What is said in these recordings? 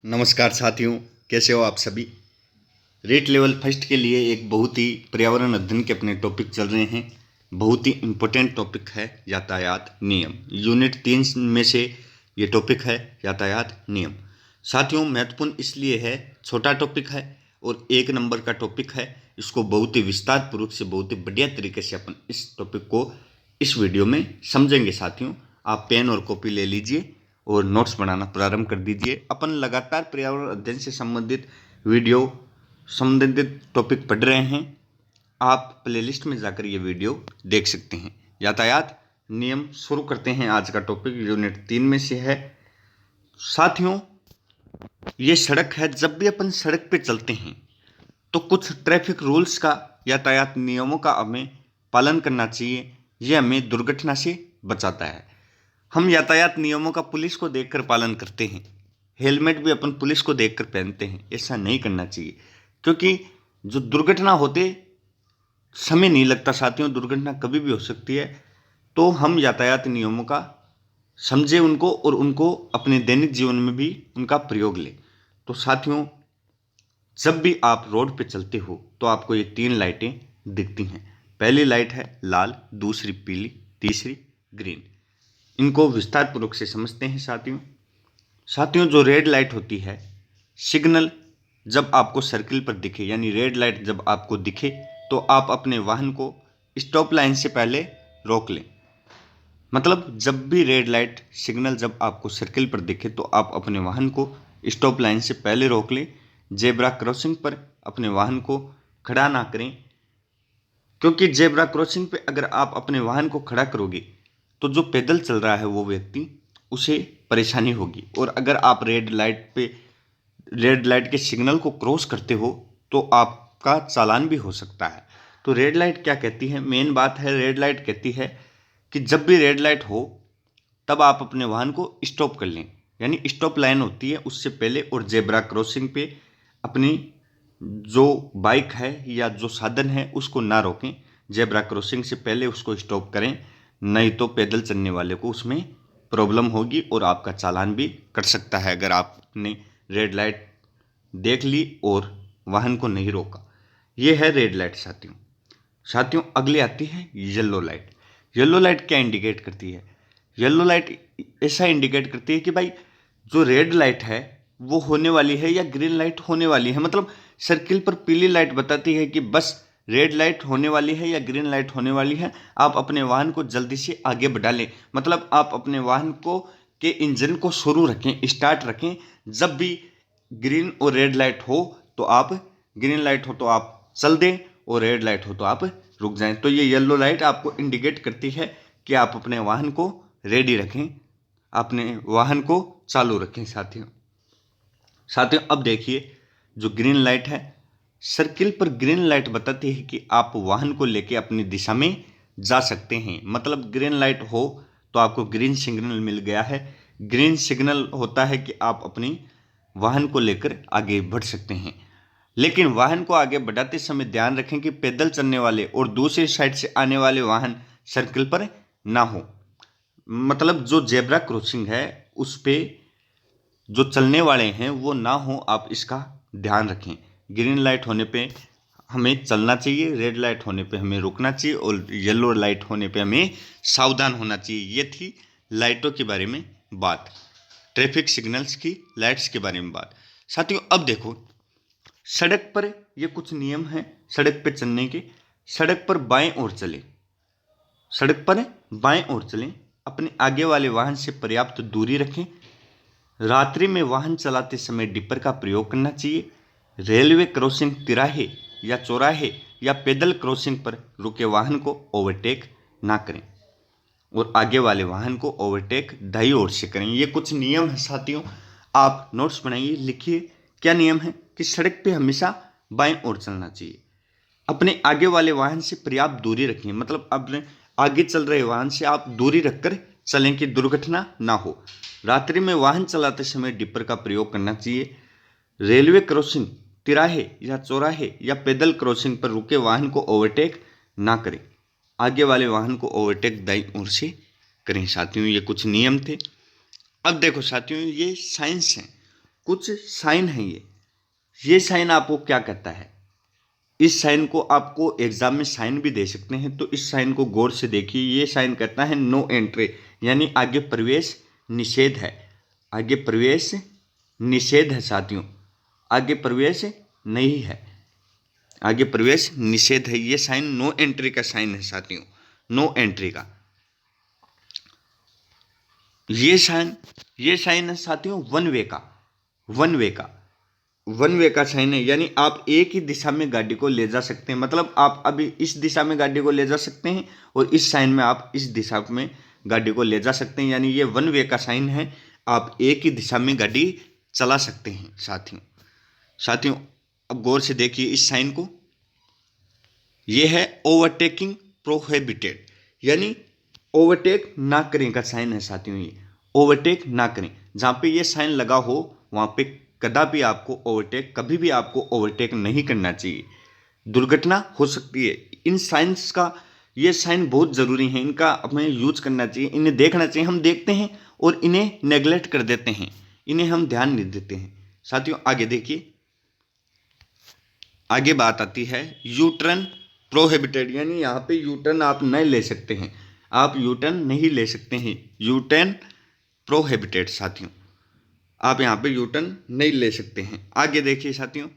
नमस्कार साथियों, कैसे हो आप सभी। रेट लेवल फर्स्ट के लिए एक बहुत ही पर्यावरण अध्ययन के अपने टॉपिक चल रहे हैं। बहुत ही इम्पोर्टेंट टॉपिक है यातायात नियम। यूनिट 3 में से ये टॉपिक है यातायात नियम। साथियों, महत्वपूर्ण इसलिए है, छोटा टॉपिक है और 1 नंबर का टॉपिक है। इसको बहुत ही विस्तार पूर्वक से, बहुत ही बढ़िया तरीके से अपन इस टॉपिक को इस वीडियो में समझेंगे। साथियों, आप पेन और कॉपी ले लीजिए और नोट्स बनाना प्रारंभ कर दीजिए। अपन लगातार पर्यावरण अध्ययन से संबंधित टॉपिक पढ़ रहे हैं। आप प्लेलिस्ट में जाकर ये वीडियो देख सकते हैं। यातायात नियम शुरू करते हैं। आज का टॉपिक यूनिट 3 में से है। साथियों, ये सड़क है। जब भी अपन सड़क पे चलते हैं तो कुछ ट्रैफिक रूल्स का, यातायात नियमों का हमें पालन करना चाहिए। ये हमें दुर्घटना से बचाता है। हम यातायात नियमों का पुलिस को देखकर पालन करते हैं। हेलमेट भी अपन पुलिस को देखकर पहनते हैं। ऐसा नहीं करना चाहिए, क्योंकि जो दुर्घटना होते समय नहीं लगता साथियों, दुर्घटना कभी भी हो सकती है। तो हम यातायात नियमों का समझे उनको और उनको अपने दैनिक जीवन में भी उनका प्रयोग लें। तो साथियों, जब भी आप रोड पे चलते हो तो आपको ये 3 लाइटें दिखती हैं। पहली लाइट है लाल, दूसरी पीली, तीसरी ग्रीन। इनको विस्तार पूर्वक से समझते हैं साथियों, जो रेड लाइट होती है, सिग्नल जब आपको सर्किल पर दिखे, यानी रेड लाइट जब आपको दिखे तो आप अपने वाहन को स्टॉप लाइन से पहले रोक लें। मतलब जब भी रेड लाइट सिग्नल जब आपको सर्किल पर दिखे तो आप अपने वाहन को स्टॉप लाइन से पहले रोक लें। जेब्रा क्रॉसिंग पर अपने वाहन को खड़ा ना करें, क्योंकि जेब्रा क्रॉसिंग पे अगर आप अपने वाहन को खड़ा करोगे तो जो पैदल चल रहा है वो व्यक्ति, उसे परेशानी होगी। और अगर आप रेड लाइट के सिग्नल को क्रॉस करते हो तो आपका चालान भी हो सकता है। तो रेड लाइट क्या कहती है, मेन बात है, रेड लाइट कहती है कि जब भी रेड लाइट हो तब आप अपने वाहन को स्टॉप कर लें। यानी स्टॉप लाइन होती है उससे पहले, और जेब्रा क्रॉसिंग पे अपनी जो बाइक है या जो साधन है उसको ना रोकें। जेब्रा क्रॉसिंग से पहले उसको स्टॉप करें, नहीं तो पैदल चलने वाले को उसमें प्रॉब्लम होगी और आपका चालान भी कट सकता है अगर आपने रेड लाइट देख ली और वाहन को नहीं रोका। यह है रेड लाइट साथियों, अगली आती है येलो लाइट। येलो लाइट क्या इंडिकेट करती है? येलो लाइट ऐसा इंडिकेट करती है कि भाई जो रेड लाइट है वो होने वाली है या ग्रीन लाइट होने वाली है। मतलब सर्किल पर पीली लाइट बताती है कि बस रेड लाइट होने वाली है या ग्रीन लाइट होने वाली है, आप अपने वाहन को जल्दी से आगे बढ़ा लें। मतलब आप अपने वाहन को के इंजन को शुरू रखें, स्टार्ट रखें। जब भी ग्रीन और रेड लाइट हो तो आप, ग्रीन लाइट हो तो आप चल दें और रेड लाइट हो तो आप रुक जाएं। तो ये येलो लाइट आपको इंडिकेट करती है कि आप अपने वाहन को रेडी रखें, अपने वाहन को चालू रखें। साथियों, अब देखिए, जो ग्रीन लाइट है, सर्किल पर ग्रीन लाइट बताती है कि आप वाहन को लेके अपनी दिशा में जा सकते हैं। मतलब ग्रीन लाइट हो तो आपको ग्रीन सिग्नल मिल गया है। ग्रीन सिग्नल होता है कि आप अपनी वाहन को लेकर आगे बढ़ सकते हैं। लेकिन वाहन को आगे बढ़ाते समय ध्यान रखें कि पैदल चलने वाले और दूसरी साइड से आने वाले वाहन सर्किल पर ना हो। मतलब जो जेब्रा क्रॉसिंग है उस पे जो चलने वाले हैं वो ना हो, आप इसका ध्यान रखें। ग्रीन लाइट होने पे हमें चलना चाहिए, रेड लाइट होने पे हमें रुकना चाहिए और येलो लाइट होने पे हमें सावधान होना चाहिए। ये थी लाइटों के बारे में बात, ट्रैफिक सिग्नल्स की, लाइट्स के बारे में बात। साथियों, अब देखो, सड़क पर ये कुछ नियम हैं सड़क पर चलने के। सड़क पर बाएं ओर चलें, सड़क पर बाएं ओर चलें, अपने आगे वाले वाहन से पर्याप्त दूरी रखें। रात्रि में वाहन चलाते समय डिपर का प्रयोग करना चाहिए। रेलवे क्रॉसिंग, तिराहे या चौराहे या पैदल क्रॉसिंग पर रुके वाहन को ओवरटेक ना करें और आगे वाले वाहन को ओवरटेक दाईं ओर से करें। ये कुछ नियम है साथियों, आप नोट्स बनाइए, लिखिए। क्या नियम है कि सड़क पे हमेशा बाएं ओर चलना चाहिए। अपने आगे वाले वाहन से पर्याप्त दूरी रखें। मतलब अपने आगे चल रहे वाहन से आप दूरी रखकर चलें कि दुर्घटना ना हो। रात्रि में वाहन चलाते समय डिपर का प्रयोग करना चाहिए। रेलवे क्रॉसिंग, तिराहे या चौराहे या पैदल क्रॉसिंग पर रुके वाहन को ओवरटेक ना करें, आगे वाले वाहन को ओवरटेक दाईं ओर से करें। साथियों, ये कुछ नियम थे। अब देखो साथियों, ये साइंस है। कुछ साइन है ये साइन आपको क्या कहता है? इस साइन को आपको एग्जाम में साइन भी दे सकते हैं, तो इस साइन को गौर से देखिए। ये साइन कहता है नो एंट्री, यानी आगे प्रवेश निषेध है। आगे प्रवेश निषेध है साथियों, आगे प्रवेश नहीं है, आगे प्रवेश निषेध है। ये साइन नो एंट्री का साइन है साथियों, नो एंट्री का। ये साइन है साथियों वन वे का, वन वे का साइन है, यानी आप एक ही दिशा में गाड़ी को ले जा सकते हैं। मतलब आप अभी इस दिशा में गाड़ी को ले जा सकते हैं और इस साइन में आप इस दिशा में गाड़ी को ले जा सकते हैं, यानी ये वन वे का साइन है। आप एक ही दिशा में गाड़ी चला सकते हैं साथियों। अब गौर से देखिए इस साइन को, ये है ओवरटेकिंग प्रोहिबिटेड, यानी ओवरटेक ना करें का साइन है साथियों। ये ओवरटेक ना करें, जहाँ पे ये साइन लगा हो वहाँ पे कभी भी आपको ओवरटेक नहीं करना चाहिए, दुर्घटना हो सकती है। इन साइंस का, ये साइन बहुत ज़रूरी है, इनका हमें यूज करना चाहिए, इन्हें देखना चाहिए। हम देखते हैं और इन्हें नेगलेक्ट कर देते हैं, इन्हें हम ध्यान नहीं देते हैं साथियों। आगे देखिए, आगे बात आती है यू टर्न प्रोहिबिटेड, यानी यहाँ पे यू टर्न आप नहीं ले सकते हैं, आप यू टर्न नहीं ले सकते हैं, यू टर्न प्रोहिबिटेड साथियों, आप यहाँ पे यू टर्न नहीं ले सकते हैं। आगे देखिए साथियों,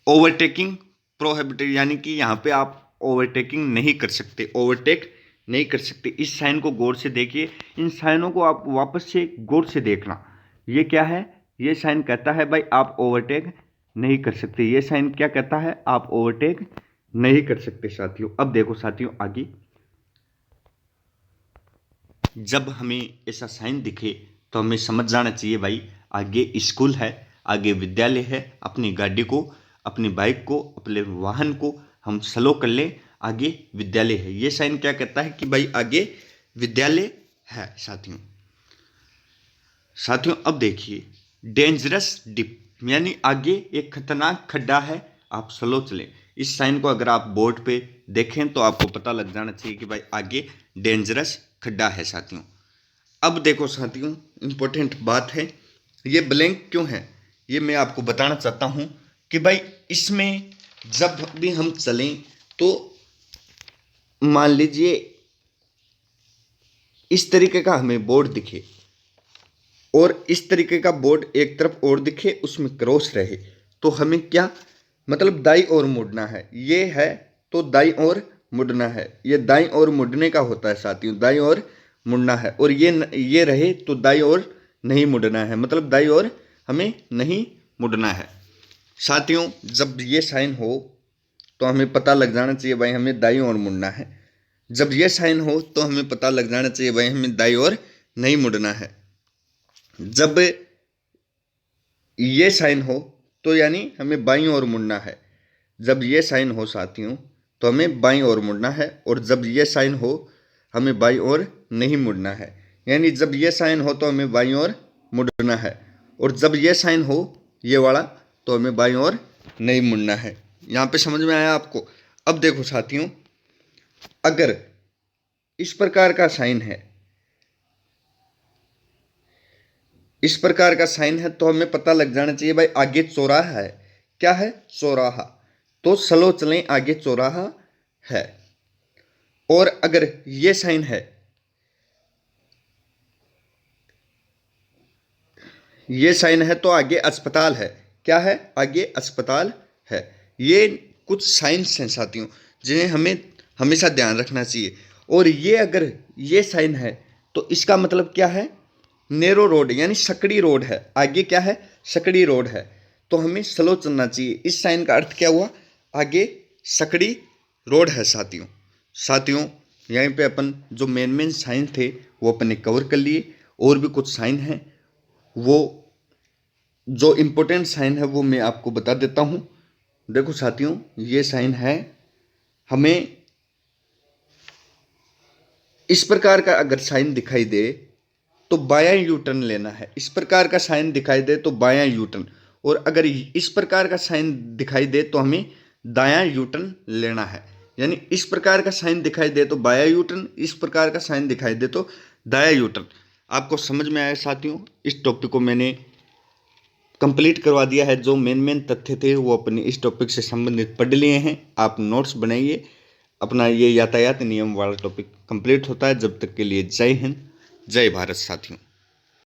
ओवरटेकिंग प्रोहिबिटेड, यानी कि यहाँ पे आप ओवरटेकिंग नहीं कर सकते, ओवरटेक नहीं कर सकते। इस साइन को गौर से देखिए, इन साइनों को आप वापस से गौर से देखना। ये क्या है? ये साइन कहता है भाई आप ओवरटेक नहीं कर सकते। ये साइन क्या कहता है? आप ओवरटेक नहीं कर सकते साथियों। अब देखो साथियों आगे, जब हमें ऐसा साइन दिखे तो हमें समझ जाना चाहिए भाई आगे स्कूल है, आगे विद्यालय है। अपनी गाड़ी को, अपनी बाइक को, अपने वाहन को हम स्लो कर लें, आगे विद्यालय है। ये साइन क्या कहता है कि भाई आगे विद्यालय है साथियों। अब देखिए डेंजरस डिप, यानी आगे एक खतरनाक खड्डा है, आप स्लो चलें। इस साइन को अगर आप बोर्ड पे देखें तो आपको पता लग जाना चाहिए कि भाई आगे डेंजरस खड्डा है साथियों। अब देखो साथियों, इंपॉर्टेंट बात है, ये ब्लैंक क्यों है ये मैं आपको बताना चाहता हूँ कि भाई इसमें जब भी हम चलें तो मान लीजिए इस तरीके का हमें बोर्ड दिखे और इस तरीके का बोर्ड एक तरफ और दिखे, उसमें क्रॉस रहे, तो हमें क्या मतलब दाईं ओर मुड़ना है। ये है तो दाईं ओर मुड़ना है, ये दाईं ओर मुड़ने का होता है साथियों, दाईं ओर मुड़ना है। और ये रहे तो दाईं ओर नहीं मुड़ना है, मतलब दाईं ओर हमें नहीं मुड़ना है साथियों। जब ये साइन हो तो हमें पता लग जाना चाहिए भाई हमें दाईं ओर मुड़ना है। जब ये साइन हो तो हमें पता लग जाना चाहिए भाई हमें दाईं ओर नहीं मुड़ना है। जब ये साइन हो तो यानी हमें बाईं ओर मुड़ना है। जब ये साइन हो साथियों तो हमें बाईं ओर मुड़ना है, और जब ये साइन हो हमें बाईं ओर नहीं मुड़ना है। यानी जब ये साइन हो तो हमें बाईं ओर मुड़ना है, और जब ये साइन हो ये वाला तो हमें बाईं ओर नहीं मुड़ना है। यहाँ पे समझ में आया आपको? अब देखो साथियों, अगर इस प्रकार का साइन है, इस प्रकार का साइन है, तो हमें पता लग जाना चाहिए भाई आगे चौराहा है। क्या है? चौराहा। तो स्लो चलें, आगे चौराहा है। और अगर ये साइन है, ये साइन है तो आगे अस्पताल है। क्या है? आगे अस्पताल है। ये कुछ साइंस हैं साथियों जिन्हें हमें हमेशा ध्यान रखना चाहिए। और ये अगर ये साइन है तो इसका मतलब क्या है? नेरो रोड, यानी सकड़ी रोड है। आगे क्या है? सकड़ी रोड है, तो हमें स्लो चलना चाहिए। इस साइन का अर्थ क्या हुआ? आगे सकड़ी रोड है साथियों यहीं पे अपन जो मेन साइन थे वो अपने कवर कर लिए। और भी कुछ साइन हैं, वो जो इम्पोर्टेंट साइन है वो मैं आपको बता देता हूँ। देखो साथियों, ये साइन है, हमें इस प्रकार का अगर साइन दिखाई दे तो बायां यू टर्न लेना है। इस प्रकार का साइन दिखाई दे तो बायां यू टर्न, और अगर इस प्रकार का साइन दिखाई दे तो हमें दायां यू टर्न लेना है। यानी इस प्रकार का साइन दिखाई दे तो बायां यू टर्न, इस प्रकार का साइन दिखाई दे तो दायां यू टर्न। आपको समझ में आया साथियों? इस टॉपिक को मैंने कंप्लीट करवा दिया है। जो मेन तथ्य थे वो अपने इस टॉपिक से संबंधित पढ़ लिए हैं। आप नोट्स बनाइए। अपना ये यातायात नियम वाला टॉपिक कंप्लीट होता है। जब तक के लिए जय हिंद, जय भारत साथियों।